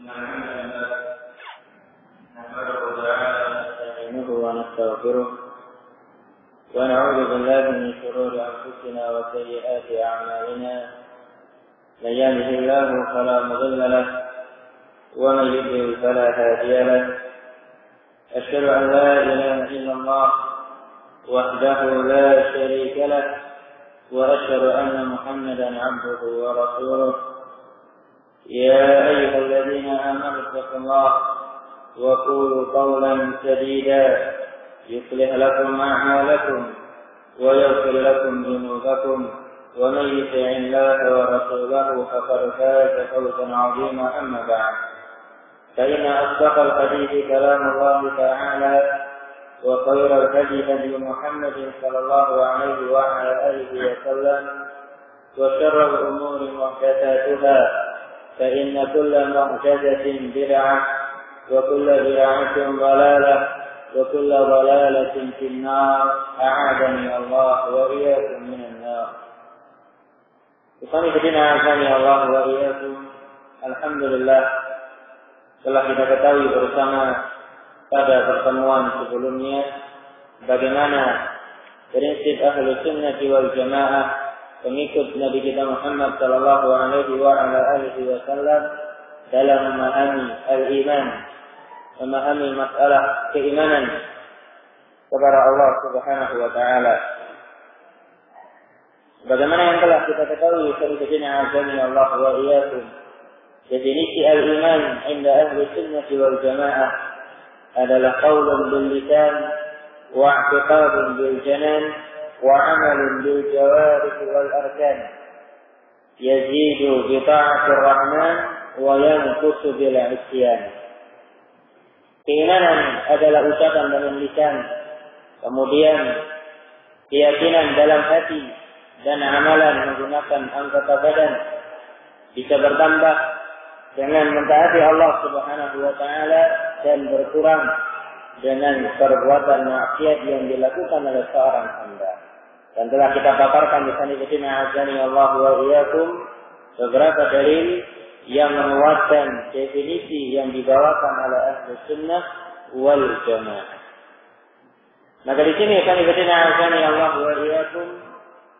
الحمد لله نحمده تعالى ونستعينه ونستغفره ونعوذ بالله من شرور أنفسنا وسيئات أعمالنا من يهده الله فلا مضل له ومن يضلل فلا هادي له أشهد أن لا إله إلا الله وحده لا شريك له وأشهد أن محمدا عبده ورسوله يا أيها الذين آمنوا اتقوا الله وقولوا قولا سديدا يصلح لكم أعمالكم ويغفر لكم ذنوبكم ومن يطع الله ورسوله فقد فاز فوزا عظيما. أما بعد فإن أصدق الحديث كلام الله تعالى وخير الهدي هدي محمد صلى الله عليه وعلى آله وسلم وشر الأمور محدثاتها فإن كل محدثة بدعة وكل بدعة ضلالة وكل ضلالة في النار أعاذني الله وإياكم من النار. Bismillahirrahmanirrahim. Allah wa iyyakum. Alhamdulillah, telah kita ketahui bersama pada pertemuan sebelumnya bagaimana prinsip Ahlus Sunnah wal Jamaah, pengikut Nabi kita Muhammad sallallahu alaihi wa ala alihi wasallam dalam memahami al-iman, memahami masalah keimanan kepada Allah Subhanahu wa taala. Bagaimana yang telah kita ketahui sebelumnya, azani Allah wa iyyakum, definisi al-iman inda ahli sunnah wal jamaah adalah qaulun bil lisan wa i'tiqadun bil janan wa 'amalun bil jawarih wal arkan, yazidu bi ta'atir rahman wa yanqusu bil 'isyan. Keimanan adalah ucapan dengan lisan, kemudian keyakinan dalam hati, dan amalan menggunakan anggota badan bisa bertambah dengan mentaati Allah Subhanahu wa taala dan berkurang dengan perbuatan maksiat yang dilakukan oleh seorang hamba. Dan telah kita paparkan di sana ketika azani Allah wa iyyakum beberapa dalil yang menguatkan definisi yang dibawakan oleh Ahlus Sunnah wal Jamaah. Maka di sini ketika azani Allah wa iyyakum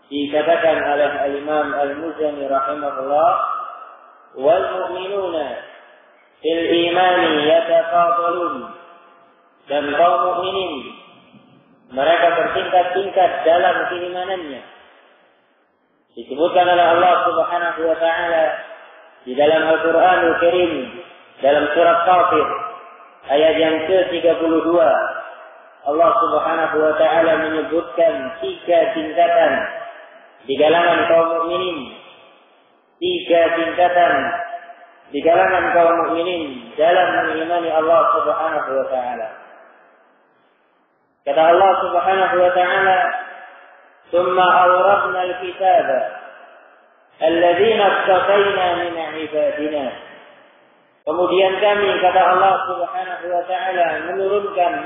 dikatakan oleh Al-Imam Al-Muzani rahimahullah, wal mu'minuna fil imani yatafadalun, dan kaum mukminin mereka bertingkat-tingkat dalam keimanannya. Disebutkan oleh Allah Subhanahu wa taala di dalam Al-Qur'anul Karim dalam surat Fatir ayat yang ke-32, Allah Subhanahu wa taala menyebutkan 3 tingkatan di kalangan kaum mukminin, 3 tingkatan di kalangan kaum mukminin dalam mengimani Allah Subhanahu wa taala. Kata Allah Subhanahu wa taala, "Tsumma awrathna al-kitaba alladziina istafayna min 'ibadina." Kemudian kami, kata Allah Subhanahu wa taala,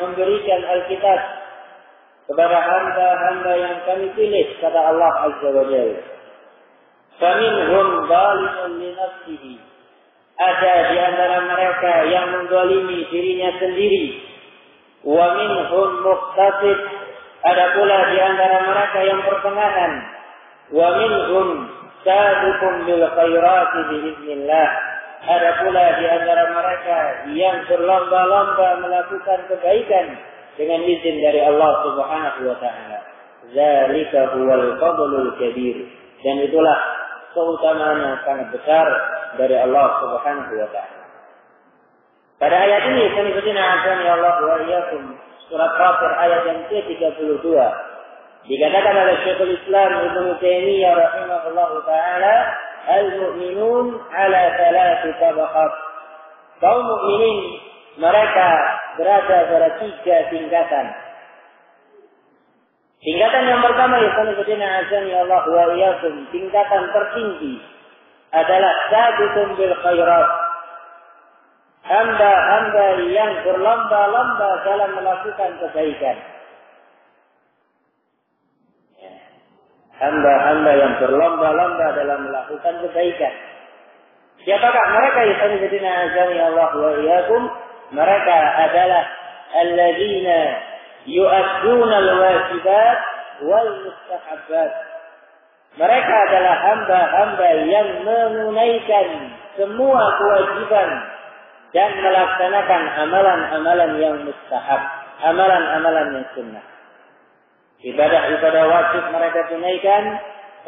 memberikan Alkitab kepada hamba-hamba yang kami pilih, kata Allah Azza wa Jalla. Faminhum zalimun li nafsihi, ada di antara mereka yang menzalimi dirinya sendiri. Wa minhum muqtasid, ada pula di antara mereka yang pertengahan. Wa minhum sabiqun bil khairati biiznillah, ada pula di antara mereka yang berlomba-lomba melakukan kebaikan dengan izin dari Allah Subhanahu wa taala. Zalika huwal fadlul kabir, dan itulah keutamaan yang sangat besar dari Allah Subhanahu wa taala. Pada ayat ini selanjutnya azani Allah wa iyyakum, surat Fatir ayat yang ke-32, dikatakan oleh Syekhul Islam Ibnu Taimiyah rahimahullahu taala, al-mu'minun ala 3 tabaqat. Kaum mukminin mereka berada pada 3 tingkatan. Tingkatan yang pertama yaitu azani Allah wa iyyakum, tingkatan tertinggi adalah sabitun bil khairat, hamba-hamba yang berlomba-lomba dalam melakukan kebaikan. Hamba-hamba yang berlomba-lomba dalam melakukan kebaikan. Siapakah mereka yang azani Allah wa iyyakum? Mereka adalah alladzina yu'adduna al-wajibat wal mustahabbat. Mereka adalah hamba-hamba yang menunaikan semua kewajiban dan melaksanakan amalan-amalan yang mustahab, amalan-amalan yang sunnah. Ibadah-ibadah wajib mereka tunaikan,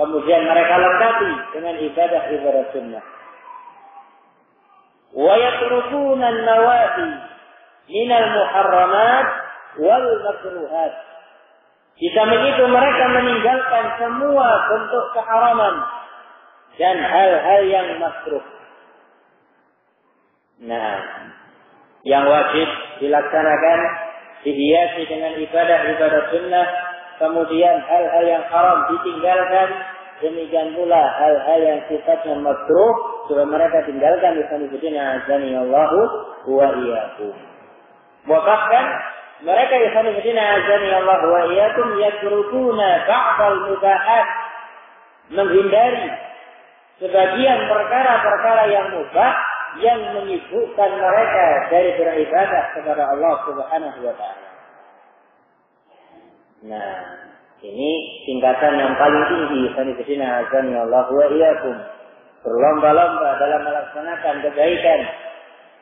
kemudian mereka lengkapi dengan ibadah-ibadah sunnah. Wa yatrukuna an-nawafi minal muharramat wal makruhat. Di samping itu mereka meninggalkan semua bentuk keharaman dan hal-hal yang makruh. Nah, yang wajib dilaksanakan dihiasi dengan ibadah-ibadah sunnah, kemudian hal-hal yang haram ditinggalkan, demikian pula hal-hal yang sifatnya makruh supaya mereka tinggalkan. Azani Allahu wa iyyakum. Bahkan mereka azani Allah wa iyyakum yatrukuna ba'dal mubahat, menghindari sebagian perkara-perkara yang mubah yang menyibukkan mereka dari beribadah kepada Allah Subhanahu wa taala. Nah, ini tingkatan yang paling tinggi azani Allah wa iyyakum. Berlomba-lomba dalam melaksanakan kebaikan,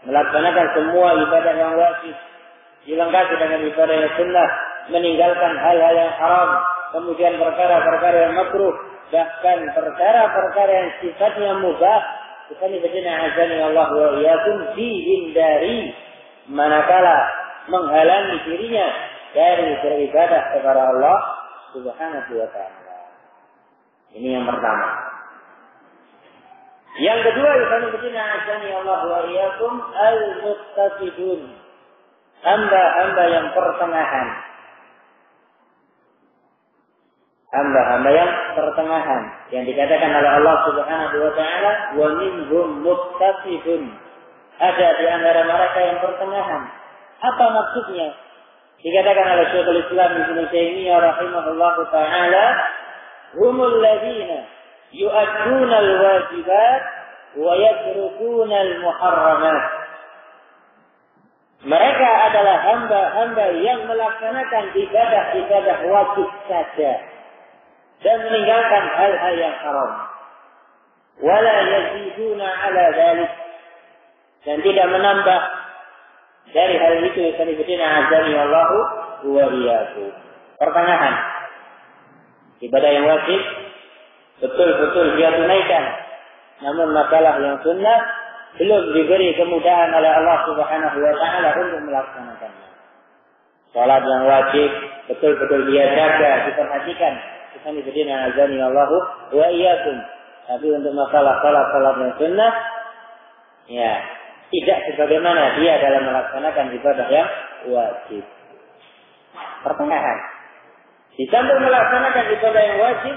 melaksanakan semua ibadah yang wajib, dilengkapi dengan ibadah yang sunnah, meninggalkan hal-hal yang haram, kemudian perkara-perkara yang makruh, bahkan perkara-perkara yang sifatnya mubah. Azani Allah wa iyyakum, dihindari manakala menghalangi dirinya dari beribadah kepada Allah Subhanahu wa taala. Ini yang pertama. Yang kedua, azani Allah wa iyyakum al-muttasidun, hamba-hamba yang pertengahan. Hamba-hamba yang pertengahan yang dikatakan oleh Allah Subhanahu wa taala, wa minhum muttasidun. Ada di antara mereka yang pertengahan. Apa maksudnya? Dikatakan oleh Syekhul Islam Ibnu Taimiyah rahimahullahu taala, humul ladzina yu'adduna al-wajibat wa yatrukuna al-muharramat. Mereka adalah hamba-hamba yang melaksanakan ibadah-ibadah wajib saja dan meninggalkan hal-hal yang haram. Wala yaziduna ala dzalik, dan tidak menambah dari hal itu. Azani Allahu wa iyyakum. Pertengahan. Ibadah yang wajib betul-betul dia tunaikan, namun masalah yang sunnah belum diberi kemudahan oleh Allah Subhanahu wa taala untuk melaksanakannya. Salat yang wajib betul-betul dia jaga, diperhatikan. Azani Allahu wa iyyakum. Tapi untuk masalah salat yang sunnah, ya tidak sebagaimana dia dalam melaksanakan ibadah yang wajib. Pertengahan. Di samping melaksanakan ibadah yang wajib,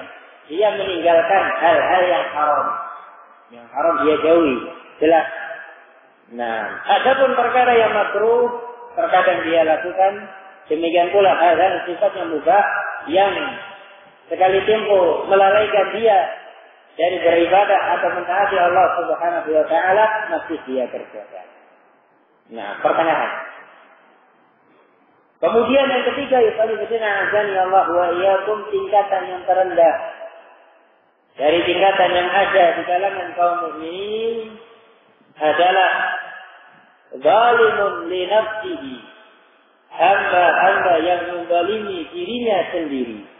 dia meninggalkan hal-hal yang haram. Yang haram dia jauhi, jelas. Nah, adapun perkara yang makruh terkadang dia lakukan, demikian pula hal-hal sifatnya mubah yang sekali tempo melalaikan dia dari beribadah atau mentaati Allah Subhanahu wa taala, masih dia kerjakan. Nah, pertengahan. Kemudian yang ketiga, azani Allah wa iyyakum, tingkatan yang terendah dari tingkatan yang ada di kalangan kaum mukminin adalah zalimun li nafsihi, hamba-hamba yang menzalimi dirinya sendiri.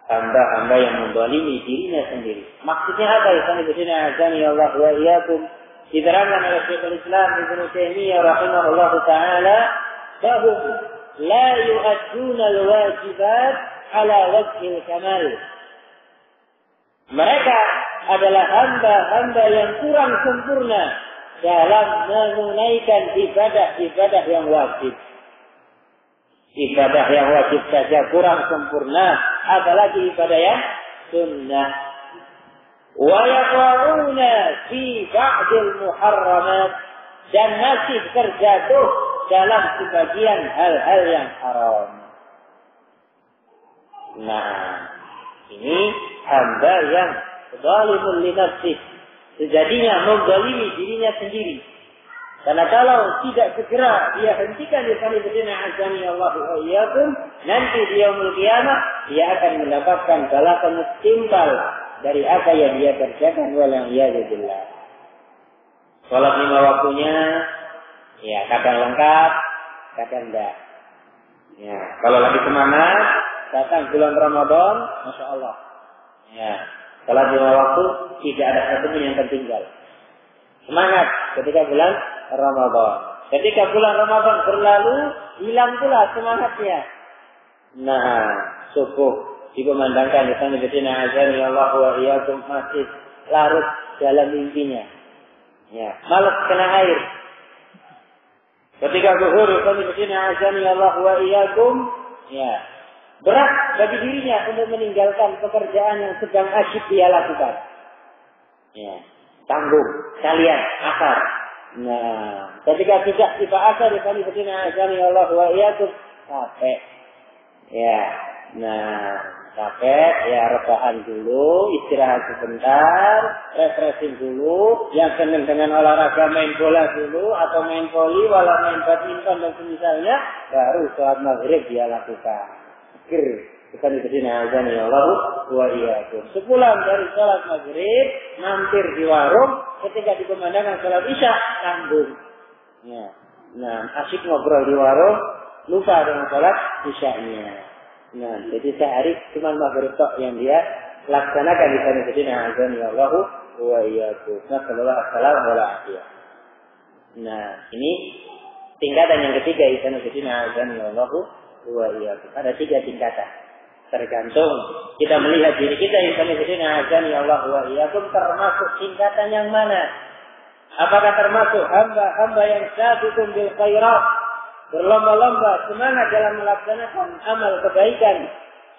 Hamba-hamba yang menzalimi dirinya sendiri. Maksudnya apa? Azani Allah wa iyyakum, diterangkan oleh Syekhul Islam Ibnu Taimiyah rahimahullah taala, bahum la yu'adduna al-wajibat ala wajhil kamal. Mereka adalah hamba-hamba yang kurang sempurna dalam menunaikan ibadah-ibadah yang wajib. Ibadah yang wajib saja kurang sempurna, apalagi ibadah yang sunnah. Wa yaqa'una fi ba'dil muharramat, dan masih terjatuh dalam sebagian hal-hal yang haram. Nah, ini hamba yang zalimun li nafsihi. Sejatinya menzalimi dirinya sendiri. Karena kalau tidak segera dia hentikan ikhwan fillah azani Allah wa iyyakum, nanti di yaumul qiyamah dia akan mendapatkan balasan setimpal dari apa yang dia kerjakan wala iyyabillah. Salat 5 waktunya ya kadang lengkap, kadang enggak. Ya, kalau lagi semangat datang bulan Ramadan, Masya Allah. Ya, salat 5 waktu tidak ada satupun yang tertinggal. Semangat ketika bulan Ramadan. Ketika bulan Ramadan berlalu, hilang pula semangatnya. Nah, subuh dikumandangkan di sana Sayyidina azani Allah wa iyyakum masih larut dalam mimpinya. Ya, malas kena air. Ketika zuhur Sayyidina azani Allah wa iyyakum, ya, berat bagi dirinya untuk meninggalkan pekerjaan yang sedang asyik dia lakukan. Ya, tanggung kalian asar. Nah, ketika tidak tiba asar di Sayyidina azani Allah wa iyyakum, capek. Ya, nah, capek, ya rebahan dulu, istirahat sebentar, refreshing dulu, yang senang dengan olahraga main bola dulu, atau main voli, walau main badminton dan semisalnya, baru sholat maghrib dia lakukan. Bukan Sayyidina azani Allah wa iyyakum. Sepulang dari sholat maghrib, mampir di warung, ketika dikumandangkan sholat isya, tanggung. Ya. Nah, asyik ngobrol di warung, lupa dengan sholat isya'nya. Nah, jadi sehari cuma maghrib tok yang dia laksanakan di sana Sayyidina azani Allah wa iyyakum. Nasallallahu alaihi wasallam. Nah, ini tingkatan yang ketiga di sana Sayyidina azani Allah wa iyyakum. Ada 3 tingkatan. Tergantung kita melihat diri kita di sana Sayyidina azani Allah wa iyyakum termasuk tingkatan yang mana? Apakah termasuk hamba-hamba yang sabiqun bil khairat, berlomba-lomba semangat dalam melaksanakan amal kebaikan,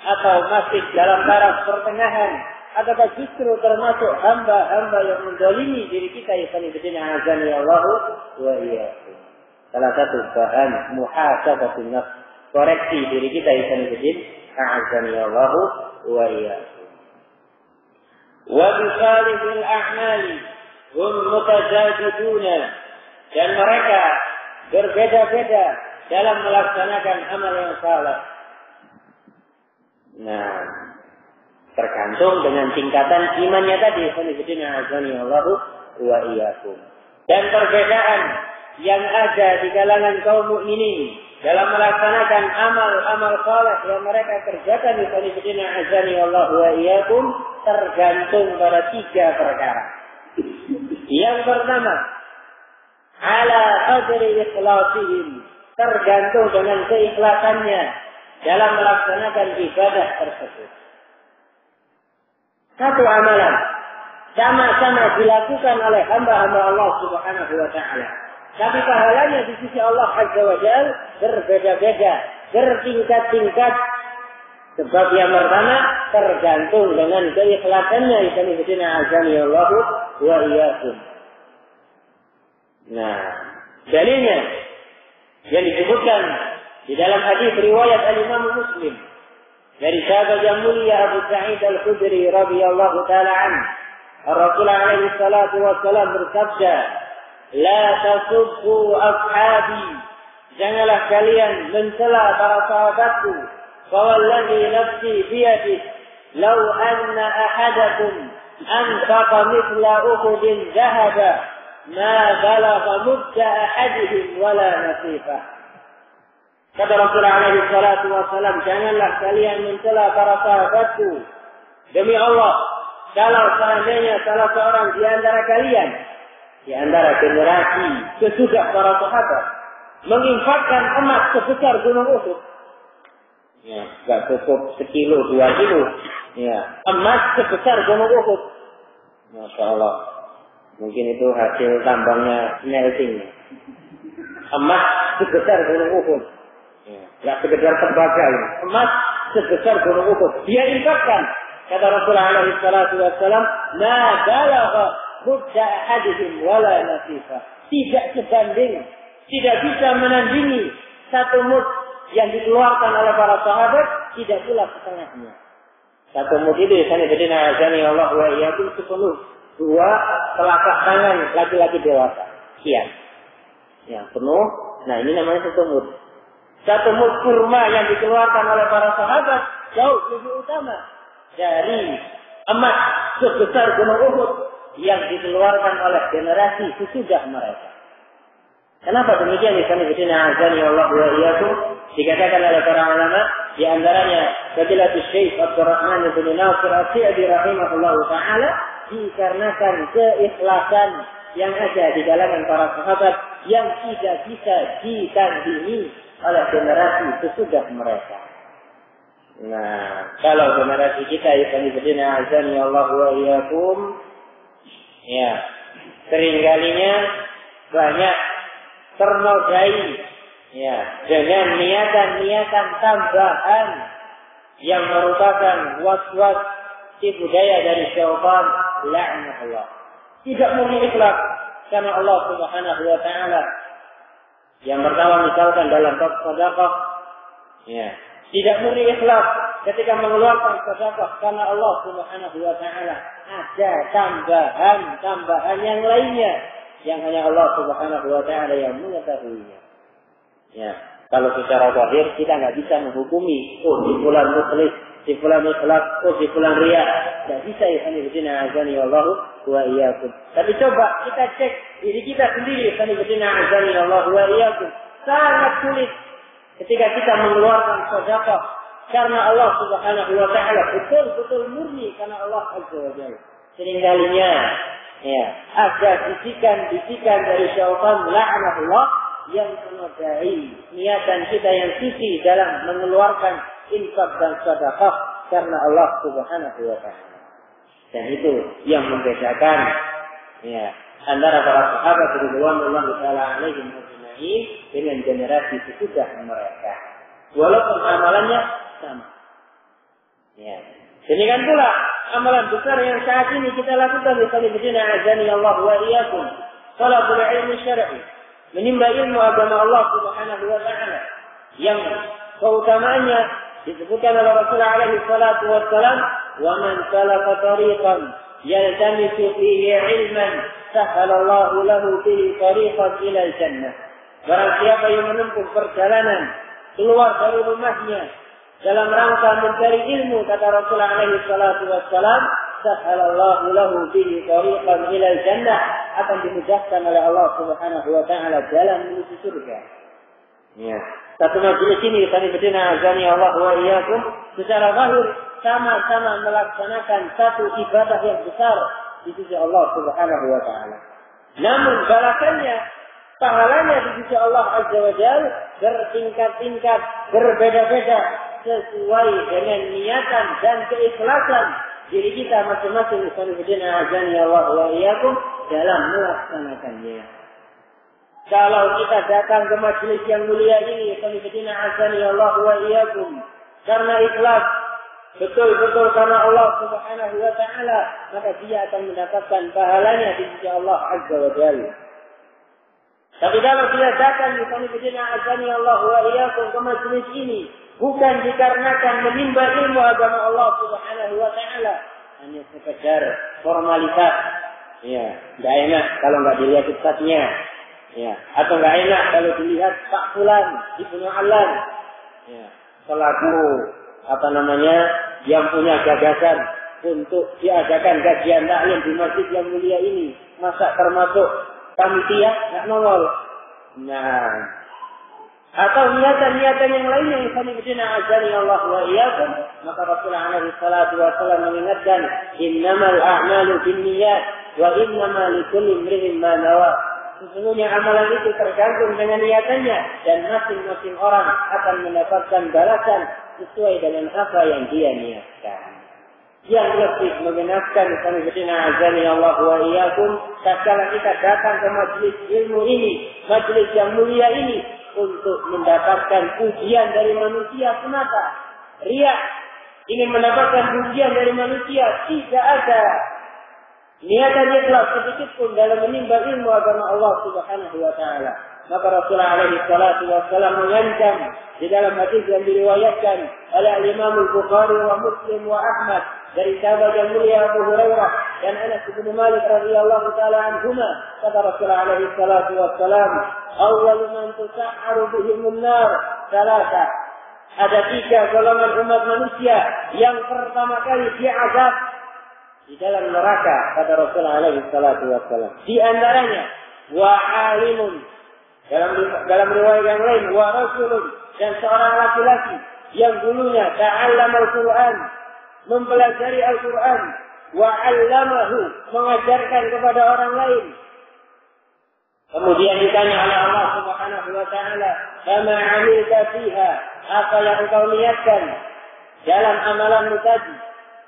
atau masih dalam taraf pertengahan, ataukah justru termasuk hamba-hamba yang menzalimi diri kita yang Sayyidina azani Allah wa iyyakum. Salah satu bahan muhasabatun nafs, koreksi diri kita yang Sayyidina azani Allah wa iyyakum. Wa bi salihil a'mali hum mutajadiduna, dan mereka berbeda-beda dalam melaksanakan amal yang salah. Nah, tergantung dengan tingkatan imannya tadi. Sayyidina azani Allah wa iyyakum. Dan perbedaan yang ada di kalangan kaum mukminin dalam melaksanakan amal-amal saleh yang mereka kerjakan di Sayyidina azani Allah wa iyyakum tergantung pada 3 perkara. Yang pertama, ala qadri ikhlasihim, tergantung dengan keikhlasannya dalam melaksanakan ibadah tersebut. Satu amalan sama-sama dilakukan oleh hamba-hamba Allah Subhanahu wa taala, tapi pahalanya di sisi Allah Azza wa Jalla berbeda-beda, bertingkat-tingkat. Sebab yang pertama tergantung dengan keikhlasannya. Sayyidina azani Allah wa iyyakum. Nah, dalilnya yang disebutkan di dalam hadis riwayat Al-Imam Muslim dari sahabat yang mulia Abu Sa'id Al-Khudri radhiyallahu taala anhu, Rasulullah alaihi salatu wassalam bersabda, "La tasubbu ashabi." Janganlah kalian mencela para sahabatku. Fawallazi nafsi biyadihi, law anna ahadakum anfaqa mithla Uhudin dhahaba ma balagha mudda ahadihim wala nasifah. Kata Rasulullah alaihi salatu wassalam, janganlah kalian mencela para sahabatku. Demi Allah, kalau seandainya salah seorang di antara kalian, di antara generasi sesudah para sahabat, menginfakkan emas sebesar gunung Uhud, ya, gak cukup 1 kilo, 2 kilo, ya, emas sebesar gunung Uhud, Masya Allah. Mungkin itu hasil tambangnya smelting. Emas sebesar gunung Uhud. Gak sekedar tembaga. Emas sebesar gunung Uhud. Dia infakkan. Kata Rasulullah alaihi salatu wassalam, "Ma balagha mudda ahadihim wala nasifah." Tidak sebanding, tidak bisa menandingi 1 mud yang dikeluarkan oleh para sahabat, tidak pula setengahnya. Satu mud itu misalnya berdina azani Allah wa iyyakum sepenuh 2 telapak tangan laki-laki dewasa. Sekian. Yang penuh. Nah ini namanya satu mud. Satu mud kurma yang dikeluarkan oleh para sahabat jauh lebih utama dari emas sebesar gunung Uhud yang dikeluarkan oleh generasi sesudah mereka. Kenapa demikian? Misalnya berdina azani Allah wa iyyakum dikatakan oleh para ulama, di antaranya Fadilatul Syekh Abdurrahman bin Nasir As-Sa'di rahimahullahu taala, dikarenakan keikhlasan yang ada di kalangan para sahabat yang tidak bisa ditandingi oleh generasi sesudah mereka. Nah, kalau generasi kita yang berdina azani Allah wa iyyakum, ya, seringkalinya banyak ternodai, ya, dengan niatan-niatan tambahan yang merupakan was-was tipu daya dari syaitan, la'natullah. Tidak murni ikhlas karena Allah Subhanahu wa taala. Yang pertama misalkan dalam bab sedekah, ya, tidak murni ikhlas ketika mengeluarkan sedekah karena Allah Subhanahu wa taala. Ada tambahan yang lainnya yang hanya Allah Subhanahu wa taala yang mengetahuinya. Ya, kalau secara zahir kita nggak bisa menghukumi, oh di bulan mukhlis, di bulan ikhlas, oh di bulan riya. Nggak bisa ya berdina azani Allah wa iyyakum. Tapi coba kita cek diri kita sendiri, berdina azani Allah wa iyyakum. Sangat sulit ketika kita mengeluarkan sedekah karena Allah Subhanahu wa taala, betul-betul murni karena Allah Azza wa Jalla. Seringkalinya, ya, ada bisikan-bisikan dari syaitan, la'natullah, yang menodai niatan kita yang suci dalam mengeluarkan infak dan sedekah karena Allah Subhanahu wa taala. Dan itu yang membedakan, ya, antara para sahabat radhiyallahu taala alaihim ajma'in dengan generasi sesudah mereka. Walaupun amalannya sama. Ya. Demikian pula amalan besar yang saat ini kita lakukan misalnya berdina azani Allah wa iyyakum, talabul ilmi syar'i, menimba ilmu agama Allah Subhanahu wa taala yang keutamaannya disebutkan oleh Rasulullah alaihi salatu wassalam, wa man salaka tariqan yaltamisu fihi ilman sahhalallahu lahu bihi tariqan ila jannah. Barang siapa yang menempuh perjalanan keluar dari rumahnya dalam rangka mencari ilmu, kata Rasulullah alaihi salatu wassalam, sahhalallahu lahu bihi tariqan ila jannah, akan dimudahkan oleh Allah Subhanahu wa taala jalan menuju surga. Ya. Satu majelis ini kami berdina azani Allah wa iyyakum secara zahir sama-sama melaksanakan satu ibadah yang besar di sisi Allah Subhanahu wa taala. Namun balasannya, pahalanya di sisi Allah Azza wa Jalla bertingkat-tingkat, berbeda-beda sesuai dengan niatan dan keikhlasan diri kita masing-masing berdina azani Allah wa iyyakum dalam melaksanakannya. Kalau kita datang ke majelis yang mulia ini, berdina azani Allah wa iyyakum karena ikhlas, betul-betul karena Allah Subhanahu wa taala, maka dia akan mendapatkan pahalanya di sisi Allah Azza wa Jalla. Tapi kalau dia datang berdina azani Allah wa iyyakum ke majelis ini bukan dikarenakan menimba ilmu agama Allah Subhanahu wa taala, hanya sekedar formalitas, ya, enggak enak kalau enggak dilihat ustaznya. Ya, atau enggak enak kalau dilihat Pak Fulan, Ibnu Alan, ya, selaku yang punya gagasan untuk diadakan kajian taklim di masjid yang mulia ini, masa termasuk panitia enggak nongol. Nah, atau niatan-niatan yang lainnya yang kami berdina azani Allah wa iyyakum, maka Rasulullah alaihi salatu wasallam mengingatkan, innamal a'malu binniyat wa innamal likulli imrin ma nawa. Sesungguhnya amalan itu tergantung dengan niatannya dan masing-masing orang akan mendapatkan balasan sesuai dengan apa yang dia niatkan. Yang lebih mengenaskan kami berdina azani Allah wa iyyakum, tatkala kita datang ke majelis ilmu ini, majelis yang mulia ini, untuk mendapatkan pujian dari manusia semata. Riya, ingin mendapatkan pujian dari manusia, tidak ada. niatannya telah sedikit pun dalam menimba ilmu agama Allah Subhanahu wa taala. Maka Rasulullah alaihi salatu wassalam mengancam di dalam hadis yang diriwayatkan oleh Imam Al-Bukhari wa Muslim wa Ahmad dari sahabat yang mulia Abu Hurairah dan Anas bin Malik radhiyallahu taala anhuma, kata Rasulullah alaihi salatu wassalam, "Awwal man tusa'aru bihimun nar salasa." Ada 3 golongan umat manusia yang pertama kali diazab di dalam neraka, kata Rasulullah alaihi salatu wassalam. Di antaranya wa alimun, dalam riwayat yang lain wa rasulun, dan seorang laki-laki yang dulunya ta'allama al-Qur'an, mempelajari Al-Qur'an, wa 'allamahu, mengajarkan kepada orang lain. Kemudian ditanya oleh Allah Subhanahu wa taala, "Kama 'amilta fiha?" Apa yang engkau niatkan dalam amalanmu tadi?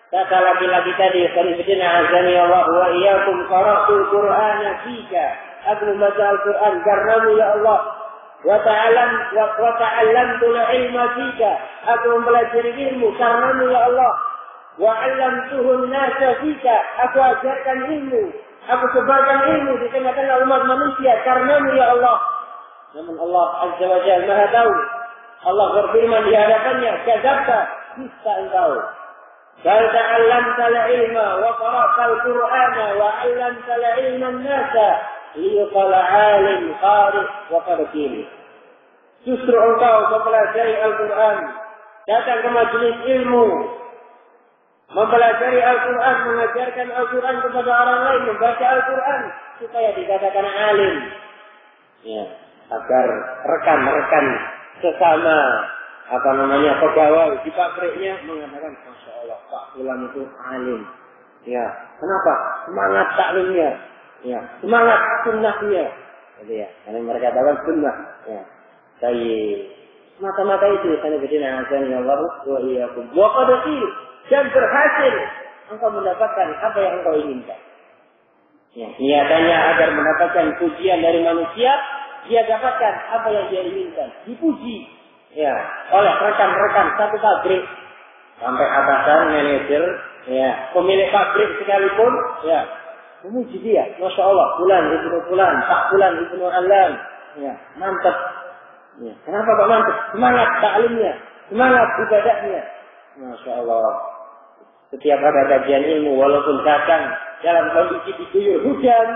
Kata laki-laki tadi, "Qaribina azani Allah wa iyyakum qara'tul Qur'ana fika." Aku membaca Al-Qur'an karenamu ya Allah. Wa ta'allamtul ilma fika. Aku mempelajari ilmu karenamu ya Allah. Wa 'allamtuhun nasa fika. Aku ajarkan ilmu. Aku sebarkan ilmu di tengah-tengah umat manusia karenamu ya Allah. Namun Allah Azza wa Jalla Maha tahu. Allah berfirman di hadapannya, "Kadzabta, dusta engkau. Bal ta'allamtal ilma wa qara'tal Qur'ana wa 'allamtal ilma an-nasa liyuqal 'alim qari wa qadqil." Justru engkau mempelajari Al-Qur'an, datang ke majelis ilmu, mempelajari Al-Qur'an, mengajarkan Al-Qur'an kepada orang lain, membaca Al-Qur'an supaya dikatakan alim. Ya, agar rekan-rekan sesama pegawai di pabriknya mengatakan, "Masya Allah, Pak Fulan itu alim." Ya, kenapa? Semangat taklimnya, ya, semangat sunnahnya. Jadi ya, karena mereka tahu sunnah. Ya, mata-mata itu karena bedina azan Allah wa iyyakum. Wa qad qil, dan berhasil engkau mendapatkan apa yang engkau inginkan. Ya, niatannya agar mendapatkan pujian dari manusia, dia dapatkan apa yang dia inginkan, dipuji ya oleh rekan-rekan satu pabrik, sampai atasan, manajer, ya pemilik pabrik sekalipun, ya memuji dia, Masya Allah, Fulan ibnu Fulan, Pak Fulan ibnu Alam, ya mantap. Ya, kenapa Pak mantap? Semangat taklimnya, semangat ibadahnya, Masya Allah. Setiap ada kajian ilmu, walaupun datang dalam kondisi diguyur hujan,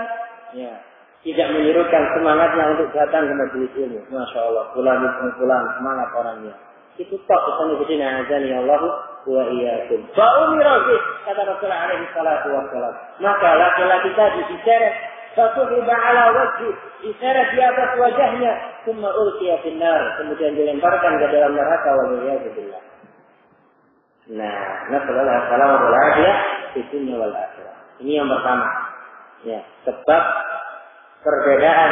ya tidak menyurutkan semangatnya untuk datang ke majelis ilmu. Masya Allah, Fulan ibnu Fulan, semangat orangnya. Itu tak pesan ibadina azani Allah wa iyyakum. Fa'umira bih, kata Rasulullah alaihi salatu wassalam. Maka laki-laki tadi diseret, fatuhiba ala wajhi, diseret di atas wajahnya, summa ulqiya finnar, kemudian dilemparkan ke dalam neraka, wa iyyazubillah. Nah, nasallallahu alaihi wasallam wal afiyah fi dunya wal akhirah. Ini yang pertama. Ya, sebab perbedaan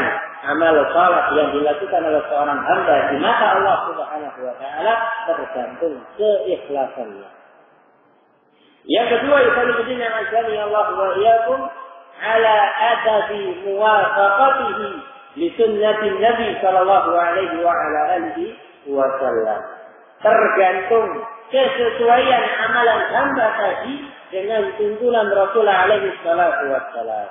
amal saleh yang dilakukan oleh seorang hamba di mata Allah Subhanahu wa taala tergantung keikhlasannya. Yang kedua, ibadina azani Allah wa iyyakum ala adabi muwafaqatihi li sunnati Nabi sallallahu alaihi wa ala alihi wasallam. Tergantung kesesuaian amalan hamba tadi dengan tuntunan Rasulullah alaihi salatu wassalam.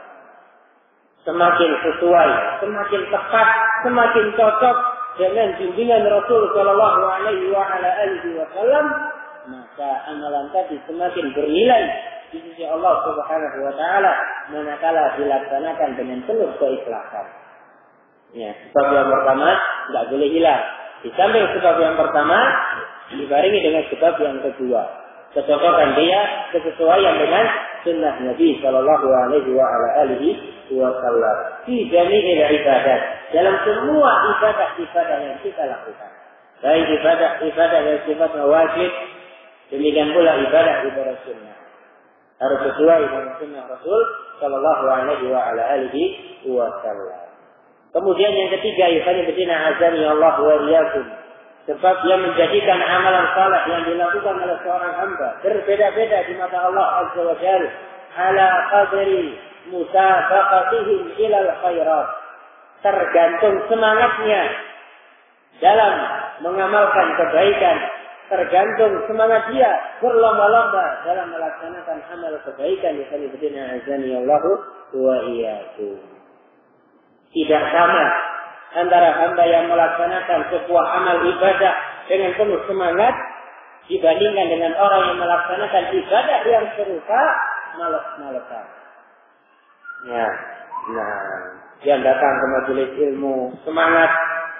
Semakin sesuai, semakin tepat, semakin cocok dengan bimbingan Rasul sallallahu alaihi wa ala alihi wasallam, maka amalan tadi semakin bernilai di sisi Allah Subhanahu wa taala manakala dilaksanakan dengan penuh keikhlasan. Ya, sebab yang pertama tidak boleh hilang. Di samping sebab yang pertama dibarengi dengan sebab yang kedua. Kecocokan dia, kesesuaian dengan sunnah Nabi sallallahu alaihi wa ala alihi wasallam. Di jami'il ibadat, dalam semua ibadah-ibadah yang kita lakukan. Baik ibadah yang sifatnya wajib, demikian pula ibadah sunnah. Harus sesuai dengan sunnah Rasul sallallahu alaihi wa ala alihi wasallam. Kemudian yang ketiga, ibadina azani Allah wa iyyakum. Sebab yang menjadikan amalan saleh yang dilakukan oleh seorang hamba berbeda-beda di mata Allah Azza wa Jalla ala qadri musabaqatihim ilal khairat. Tergantung semangatnya dalam mengamalkan kebaikan, tergantung semangat dia berlomba-lomba dalam melaksanakan amal kebaikan yang khairuddin azanillahu wa iyyakum. Tidak sama antara hamba yang melaksanakan sebuah amal ibadah dengan penuh semangat dibandingkan dengan orang yang melaksanakan ibadah yang serupa malas-malasan. Ya, yang datang ke majelis ilmu semangat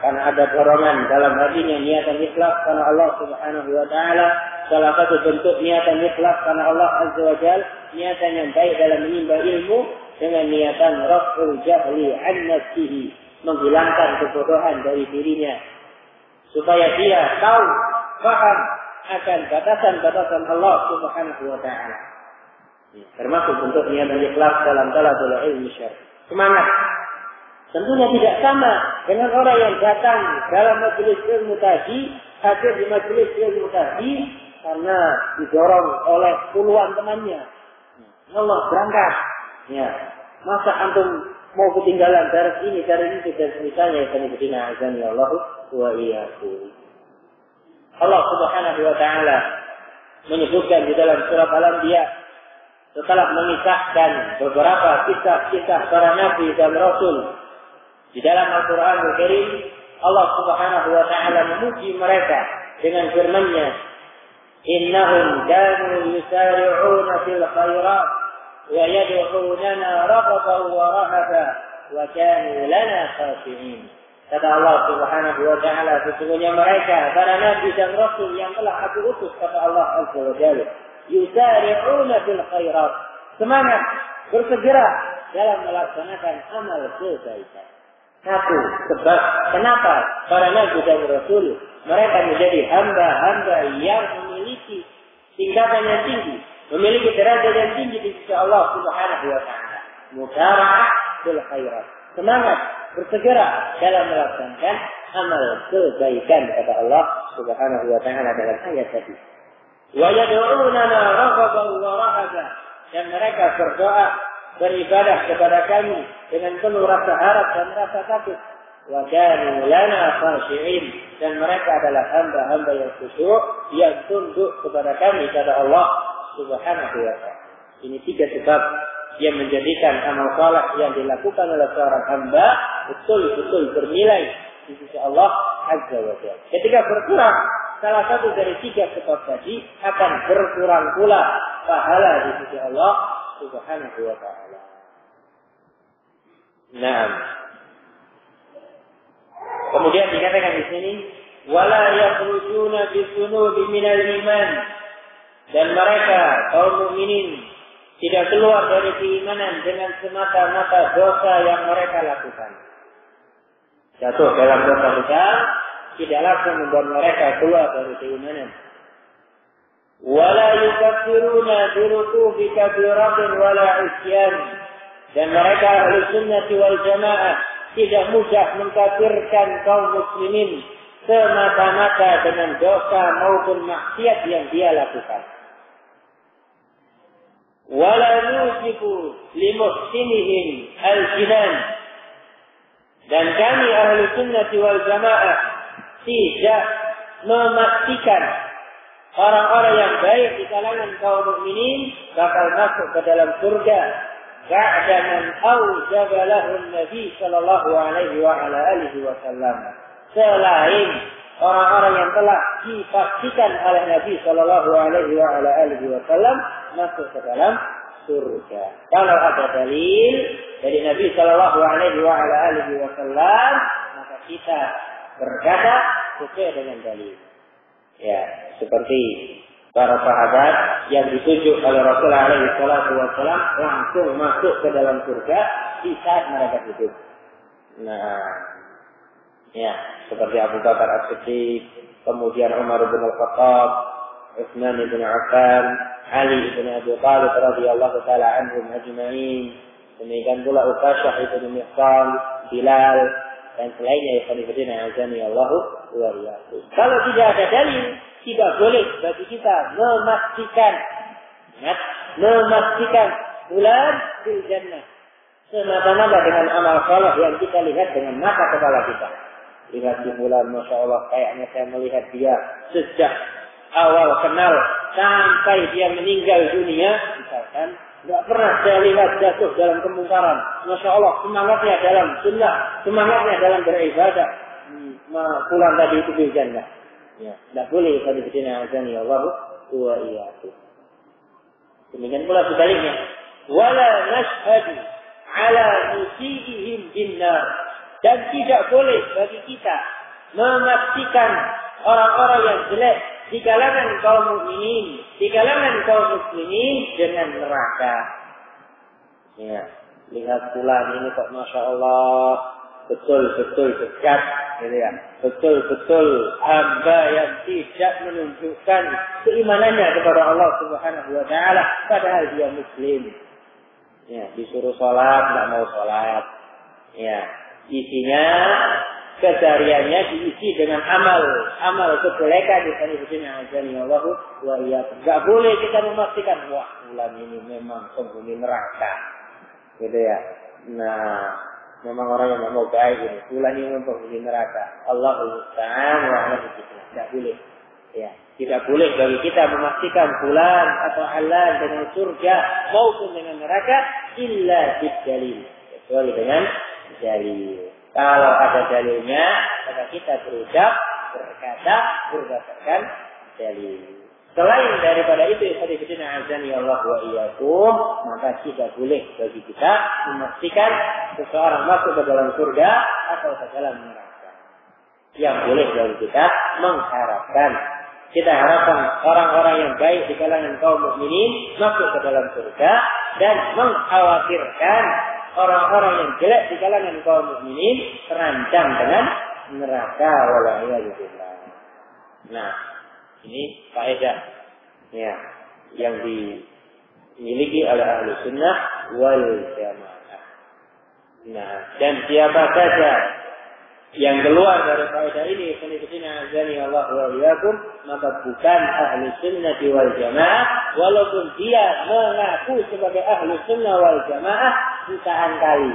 karena ada dorongan dalam hatinya, niatan ikhlas karena Allah Subhanahu wa taala. Salah satu bentuk niatan ikhlas karena Allah Azza wa Jalla, niatan yang baik dalam menimba ilmu dengan niatan raf'ul jahli an nafsihi, menghilangkan kebodohan dari dirinya supaya dia tahu, paham akan batasan-batasan Allah Subhanahu wa taala. Termasuk bentuk niatan ikhlas dalam talabul ilmi syar'i. Semangat tentunya tidak sama dengan orang yang datang dalam majelis ilmu tadi, hadir di majelis ilmu tadi karena didorong oleh puluhan temannya. Allah berangkat. Ya, masa antum mau ketinggalan dari ini, dari itu, dan misalnya yang azan ya Allah wa iyyakum. Allah Subhanahu wa taala menyebutkan di dalam surah Al-Anbiya setelah mengisahkan beberapa kisah-kisah para nabi dan rasul di dalam Al-Quran Al-Karim, Allah Subhanahu wa taala memuji mereka dengan firman-Nya, "Innahum kanu yusari'una fil khairat wa yad'unana raghaban wa rahaban wa kanu lana khashi'in." Kata Allah Subhanahu wa taala, sesungguhnya mereka para nabi dan rasul yang telah Aku utus, kata Allah Azza wa Jalla, yusari'una fil khairat, semangat, bersegera dalam melaksanakan amal kebaikan. Satu sebab kenapa para nabi dan rasul mereka menjadi hamba-hamba yang memiliki tingkatan yang tinggi, memiliki derajat yang tinggi di sisi Allah Subhanahu wa taala. Musara'ah bil khairat, semangat, bersegera dalam melaksanakan amal kebaikan, kata Allah Subhanahu wa taala dalam ayat tadi. Wa yad'unana raghaban wa rahaban, dan mereka berdoa, beribadah kepada kami dengan penuh rasa harap dan rasa takut. Wa kanu lana khashi'in, dan mereka adalah hamba-hamba yang khusyuk, yang tunduk kepada kami, kata Allah Subhanahu wa taala. Ini 3 sebab yang menjadikan amal saleh yang dilakukan oleh seorang hamba betul-betul bernilai di sisi Allah Azza wa Jalla. Ketika berkurang salah satu dari 3 sebab tadi, akan berkurang pula pahala di sisi Allah Subhanahu wa ta'ala. Nah, kemudian dikatakan di sini, wala yakhrujuna bisunubi minal iman, dan mereka kaum mukminin tidak keluar dari keimanan dengan semata-mata dosa yang mereka lakukan. Jatuh dalam dosa besar tidak langsung membuat mereka keluar dari keimanan. Wala yukaffiruna birukubi kabiratin wala isyan, dan mereka ahli sunnah wal jamaah tidak mudah mengkafirkan kaum muslimin semata-mata dengan dosa maupun maksiat yang dia lakukan. Wala nujibu limuhsinihim al-jinan, dan kami ahli sunnah wal jamaah tidak memastikan orang-orang yang baik di kalangan kaum mukminin bakal masuk ke dalam surga ba'da man awjaba lahu Nabi sallallahu alaihi wa ala alihi wasallam, selain orang-orang yang telah dipastikan oleh Nabi sallallahu alaihi wa ala alihi wasallam masuk ke dalam surga. Kalau ada dalil dari Nabi sallallahu alaihi wa ala alihi wasallam, maka kita berkata sesuai dengan dalil. Ya, seperti para sahabat yang ditunjuk oleh Rasulullah SAW langsung masuk ke dalam surga di saat mereka hidup. Nah, ya, seperti Abu Bakar As-Siddiq, kemudian Umar bin Al-Khattab, Utsman bin Affan, Ali bin Abi Thalib radhiyallahu taala anhum ajma'in, demikian pula Uqashah bin Mihsan, Bilal, dan selainnya yang diberikan azani Allah wa iyyakum. Kalau tidak ada dalil, tidak boleh bagi kita memastikan bulan fil jannah semata-mata dengan amal saleh yang kita lihat dengan mata kepala kita. Lihat di bulan, masya Allah, kayaknya saya melihat dia sejak awal kenal sampai dia meninggal dunia, misalkan, tidak pernah saya lihat jatuh dalam kemungkaran. Masya Allah, semangatnya dalam sunnah, semangatnya dalam beribadah. Pulang tadi itu bil jannah. Ya, tidak boleh kalau bidina azani Allah wa iyyakum. Demikian pula sebaliknya. Wala nashhadu ala musiihim binnar. Dan tidak boleh bagi kita memastikan orang-orang yang jelek di kalangan kaum mukminin, di kalangan kaum muslimin dengan neraka. Ya, lihat fulan ini kok Masya Allah betul-betul dekat, gitu ya. Betul-betul hamba yang tidak menunjukkan keimanannya kepada Allah Subhanahu wa taala padahal dia muslim. Ya, disuruh sholat tidak mau sholat. Ya, isinya kesehariannya diisi dengan amal kebaikan di sana azani Allah wa iyyakum. Enggak boleh kita memastikan wah fulan ini memang penghuni neraka. Gitu ya. Nah, memang orang yang mau baik ini, fulan ini memang penghuni neraka. Allahu musta'an wa alaihi wasallam. Enggak boleh. Ya, tidak boleh bagi kita memastikan fulan atau alan dengan surga maupun dengan neraka illa bidalil. Kecuali dengan dalil. Kalau ada dalilnya, maka kita berucap, berkata, berdasarkan dalil. Selain daripada itu, haditsina azani Allah wa iyyakum, maka tidak boleh bagi kita memastikan seseorang masuk ke dalam surga atau ke dalam neraka. Yang boleh bagi kita mengharapkan. Kita harapkan orang-orang yang baik di kalangan kaum mukminin masuk ke dalam surga dan mengkhawatirkan orang-orang yang jelek di kalangan kaum mukminin terancam dengan neraka wala'iyadzubillah. Nah, ini faedah ya yang dimiliki oleh ahlu sunnah wal jamaah. Nah, dan siapa saja yang keluar dari faedah ini, khonifina azani Allah wa iyyakum, maka bukan ahlu sunnah wal jamaah, walaupun dia mengaku sebagai ahlu sunnah wal jamaah jutaan kali.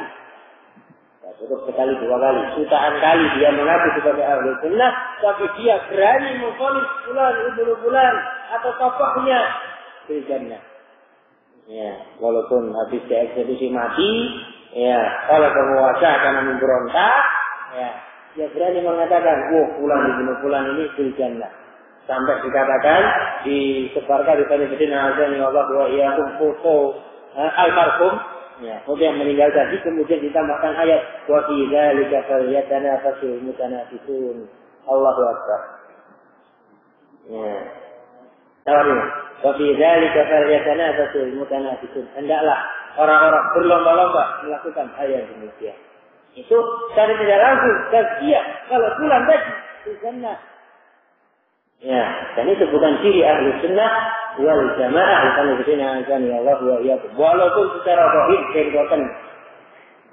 Cukup sekali, dua kali, jutaan kali dia mengaku sebagai ahlu sunnah, tapi dia berani memvonis fulan ibnu fulan atau tokohnya di jannah. Ya, walaupun habis dieksekusi mati, ya, kalau penguasa karena memberontak, ya, dia berani mengatakan, fulan ibnu fulan ini di jannah. Sampai dikatakan, disebarkan di Palestina azani Allah wa iyyakum foto almarhum, ya, yang meninggal tadi, kemudian ditambahkan ayat wa fi dzalika falyatanafasul mutanafisun. Allahu akbar. Ya. Tahu wa fi dzalika falyatanafasul mutanafisun. Hendaklah orang-orang berlomba-lomba melakukan hal yang demikian. Itu secara tidak langsung tazkiyah kalau pulang tadi di jannah. Ya, dan itu bukan ciri ahli sunnah wal jamaah. Bukan cirinya azani Allah wa iyyakum. Walaupun secara zahir jenggotan.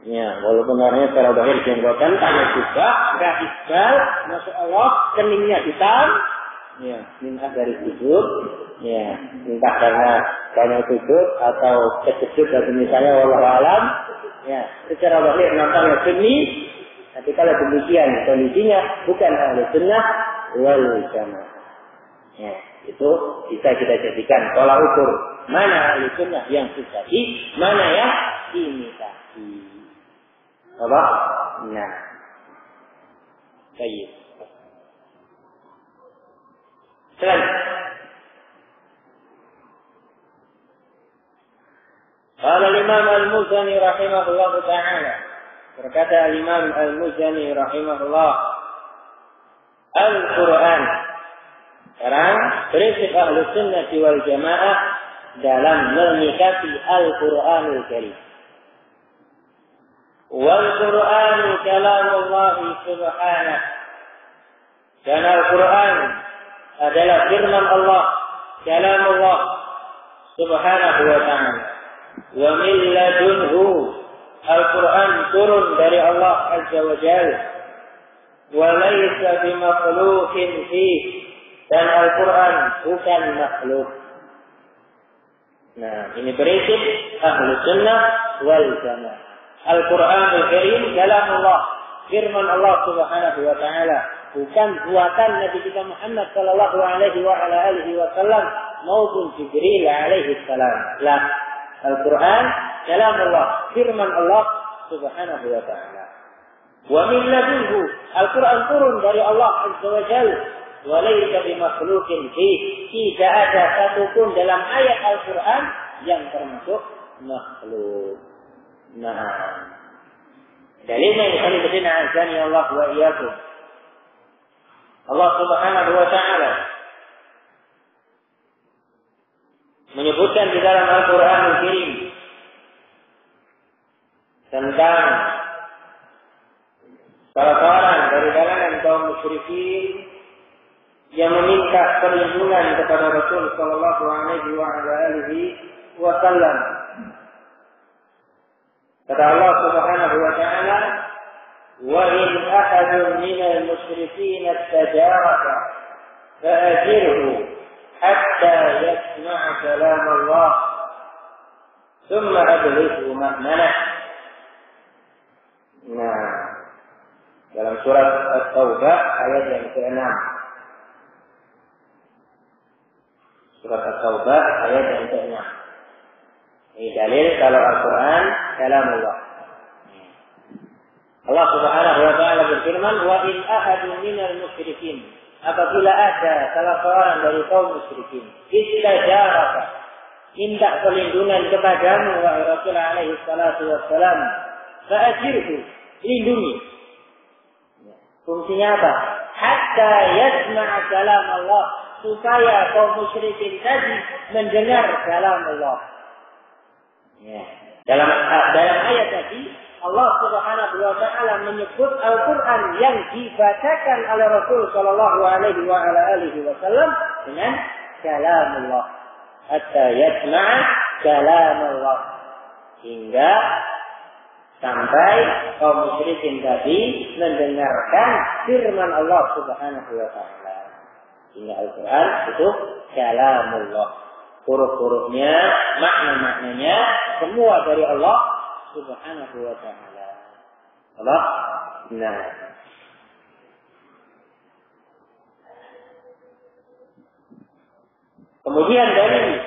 Ya, walaupun orangnya secara zahir jenggotan, tanya juga, enggak isbal, masya Allah, keningnya hitam. Ya, minta dari sujud. Ya, entah karena sujud atau kejejut atau misalnya wallahu alam. Ya, secara zahir nampaknya sunni. Tapi kalau demikian kondisinya bukan ahli sunnah wal jamaah. Ya, itu bisa kita jadikan tolak ukur mana ahli sunnah yang sejati, mana yang imitasi. Apa? Nah, baik. Selanjutnya, qala Imam Al-Muzani rahimahullah ta'ala, berkata Imam Al-Muzani rahimahullah, Al-Quran. Sekarang prinsip ahlu sunnah wal jamaah dalam menyikapi Al-Quranul Karim. Wal Qur'anu kalamullah subhanahu. Dan Al-Quran adalah firman Allah, kalamullah subhanahu wa ta'ala. Wa min ladunhu, Al-Quran turun dari Allah Azza wa Jalla. Wa laysa bimakhluqin fihi, dan Al-Quran bukan makhluk. Nah, ini prinsip ahlu sunnah wal jamaah. Al-Quranul Karim kalamullah, firman Allah subhanahu wa ta'ala. bukan buatan Nabi kita Muhammad sallallahu alaihi wasallam maupun Jibril alaihi salam. Lah, Al-Quran kalam Allah, firman Allah subhanahu wa ta'ala. Wa min ladunhu, Al-Quran turun dari Allah azza wa jalla, wa laysa bimakhluqin fihi, tidak ada satupun dalam ayat Al-Quran yang termasuk makhluk. Nah, dalilnya yang disebutkan azani Allah wa iyyakum. Allah subhanahu wa ta'ala menyebutkan di dalam Al-Quran Al-Karim tentang salah seorang dari kalangan kaum musyrikin yang meminta perlindungan kepada Rasul sallallahu alaihi wasallam. Kata Allah subhanahu wa ta'ala, wa in ahadun minal musyrikin istajaraka fa'ajirhu hatta yasma'a kalam Allah thumma ablighu ma'manah. Nah, dalam surat At-Taubah ayat yang ke-6. Surat At-Taubah ayat yang ke-6. Ini dalil kalau Al-Quran kalam Allah. Allah subhanahu wa ta'ala berfirman, wa in ahadun minal musyrikin, apabila ada salah seorang dari kaum musyrikin istajaraka, minta perlindungan kepadamu wahai Rasul alaihi salatu wassalam, fa'ajirhu, lindungi. Fungsinya apa? Hatta yasma'a kalam Allah, supaya kaum musyrikin tadi mendengar kalam Allah. Ya. Dalam ayat tadi Allah subhanahu wa ta'ala menyebut Al-Quran yang dibacakan oleh Rasul sallallahu alaihi wasallam dengan kalam Allah. Hatta yasma'a kalam Allah, hingga sampai kaum musyrikin tadi mendengarkan firman Allah subhanahu wa ta'ala. Hingga Al-Quran itu kalam Allah. Huruf-hurufnya, makna-maknanya semua dari Allah subhanahu wa ta'ala. Allah. Nah. Kemudian dari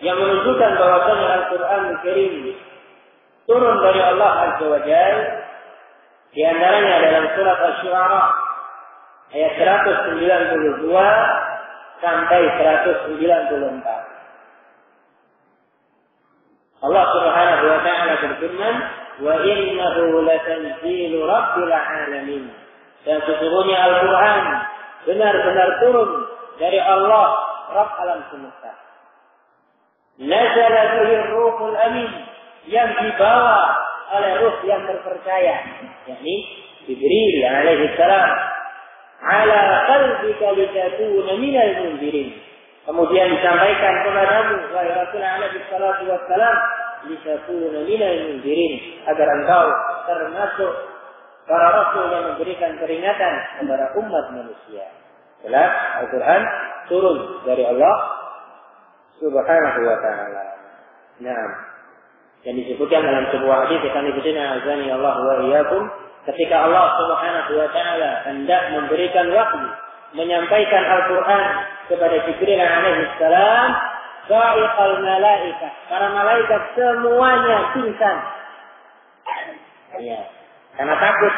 yang menunjukkan bahwasanya Al-Quran Al-Karim turun dari Allah azza wa jalla, di antaranya dalam surat Asy-Syu'ara ayat 192 sampai 194. Allah subhanahu wa ta'ala berfirman, wa innahu latanzilu rabbil alamin, dan sesungguhnya Al-Quran benar-benar turun dari Allah Rabb alam semesta. Nazala bihi ruhul amin, yang dibawa oleh ruh yang terpercaya, yakni Jibril alaihi salam, ala qalbika litakuna minal munzirin, kemudian disampaikan kepadamu wahai Rasul alaihi salatu wassalam, litakuna minal munzirin, agar engkau termasuk para rasul yang memberikan peringatan kepada umat manusia. Jelas Al-Quran turun dari Allah subhanahu wa ta'ala. Nah, yang disebutkan dalam sebuah hadis yang diberikan azani Allah wa iyyakum, ketika Allah subhanahu wa ta'ala hendak memberikan wahyu, menyampaikan Al-Quran kepada Jibril alaihi salam, sa'iqal malaikah, para malaikat semuanya pingsan. Ya, karena takut.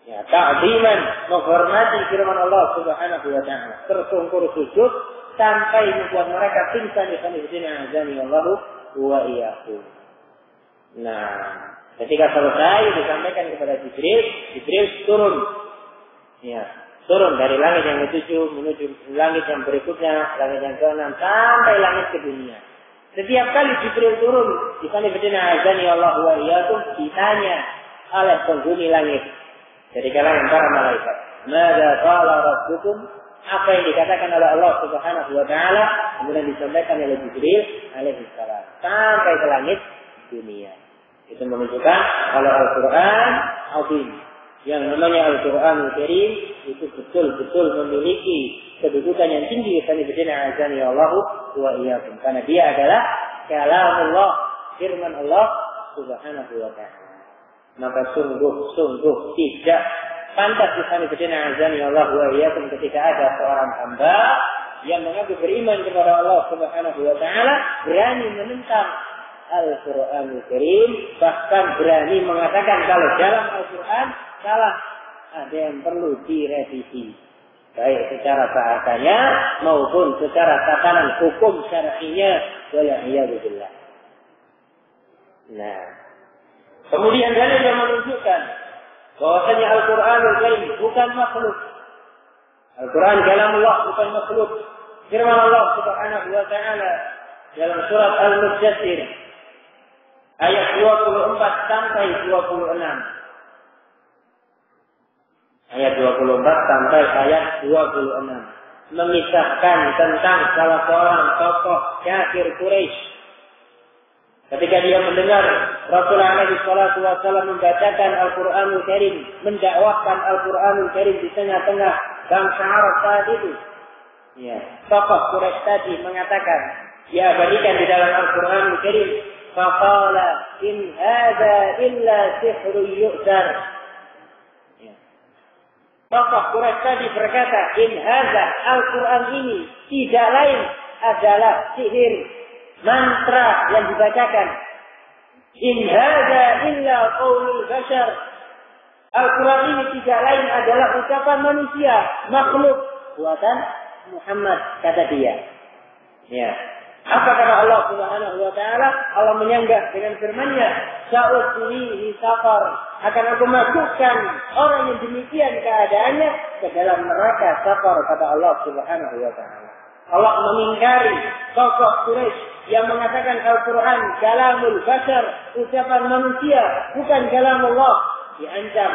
Ya, ta'ziman, menghormati firman Allah subhanahu wa ta'ala, tersungkur sujud sampai membuat mereka pingsan. Di azani Allah wa iyyakum. Nah, ketika selesai disampaikan kepada Jibril, Jibril turun. Ya, turun dari langit yang ketujuh menuju langit yang berikutnya, langit yang ke-6 sampai langit ke dunia. Setiap kali Jibril turun, di sana azani Allah wa iyyakum, ditanya oleh penghuni langit dari kalangan para malaikat, "Madza qala rabbukum?" Apa yang dikatakan oleh Allah subhanahu wa ta'ala, kemudian disampaikan oleh Jibril alaihi salam sampai ke langit dunia. Itu menunjukkan kalau Al-Quran azim, yang namanya Al-Quran Al-Karim, itu betul-betul memiliki kedudukan yang tinggi. Azani Allah wa iyyakum, karena dia adalah kalamullah, firman Allah subhanahu wa ta'ala. Maka sungguh-sungguh tidak pantas disana azani Allah wa iyyakum ketika ada seorang hamba yang mengaku beriman kepada Allah Subhanahu wa taala, berani menentang Al-Qur'anul Karim, bahkan berani mengatakan kalau dalam Al-Qur'an salah, ada yang perlu direvisi, baik secara bahasanya maupun secara tatanan hukum syar'inya. Waliyadzubillah. Nah, kemudian dalil yang menunjukkan bahwasanya Al-Qur'anul Karim bukan makhluk. Al-Quran kalamullah bukan makhluk. Firman Allah Subhanahu wa taala dalam surat Al-Mudaththir ayat 24 sampai 26. Ayat 24 sampai ayat 26 memisahkan tentang salah seorang tokoh kafir Quraisy. Ketika dia mendengar Rasulullah SAW membacakan Al-Quranul Karim, mendakwahkan Al-Quranul Karim di tengah-tengah bangsa Arab saat itu. Ya, tokoh Quraisy tadi mengatakan, dia abadikan di dalam Al-Quranul Karim, faqala in hadza illa sihrun yu'thar. Ya. Tokoh Quraisy tadi berkata, in hadza, Al-Quran ini tidak lain adalah sihir, mantra yang dibacakan. In hadza illa qaulul bashar. Al-Quran ini tidak lain adalah ucapan manusia, makhluk buatan Muhammad, kata dia. Ya. Apa kata Allah Subhanahu wa taala? Allah menyanggah dengan firman-Nya, "Sa'uslihi saqar." Akan aku masukkan orang yang demikian keadaannya ke dalam neraka saqar, kata Allah Subhanahu wa taala. Allah mengingkari tokoh Quraisy yang mengatakan Al-Quran kalamul bashar, ucapan manusia, bukan kalamullah, diancam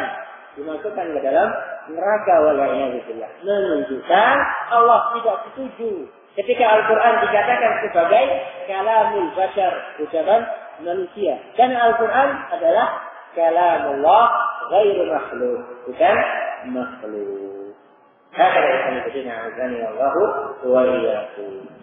dimasukkan ke dalam neraka. Waliyadzubillah. Menunjukkan Allah tidak setuju ketika Al-Quran dikatakan sebagai kalamul bashar, ucapan manusia. Dan Al-Quran adalah kalamullah ghairu makhluk, bukan makhluk.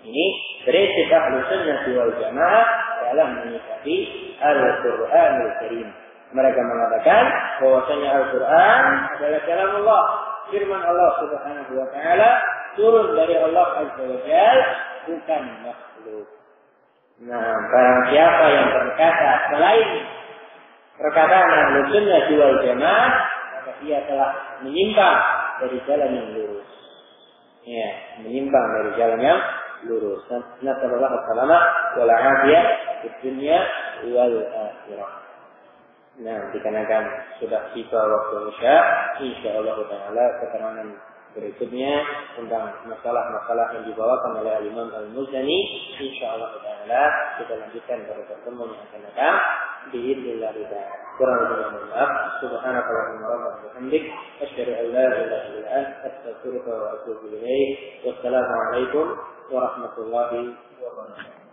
Ini prinsip Ahlus Sunnah wal Jamaah dalam menyikapi Al-Quranul Karim. Mereka mengatakan bahwasanya Al-Quran adalah kalamullah, firman Allah Subhanahu wa taala, turun dari Allah Azza wa Jalla, bukan makhluk. Nah, barang siapa yang berkata selain perkataan Ahlus Sunnah wal Jamaah, maka dia telah menyimpang dari jalan yang lurus. Ya, menyimpang dari jalan yang lurus. Nasallallahu alaihi wal afiyah di dunia wal akhirah. Nah, dikarenakan sudah tiba waktu Isya, insyaallah taala keterangan berikutnya tentang masalah-masalah yang dibawakan oleh Imam Al-Muzani, insyaallah taala kita lanjutkan pada pertemuan yang akan datang. Biidznillah ta'ala. Kurang lebih maaf. Subhanakallahumma wa bihamdik, asyhadu an la ilaha illa anta, astaghfiruka wa atubu ilaik. Wassalamu alaikum warahmatullahi wabarakatuh.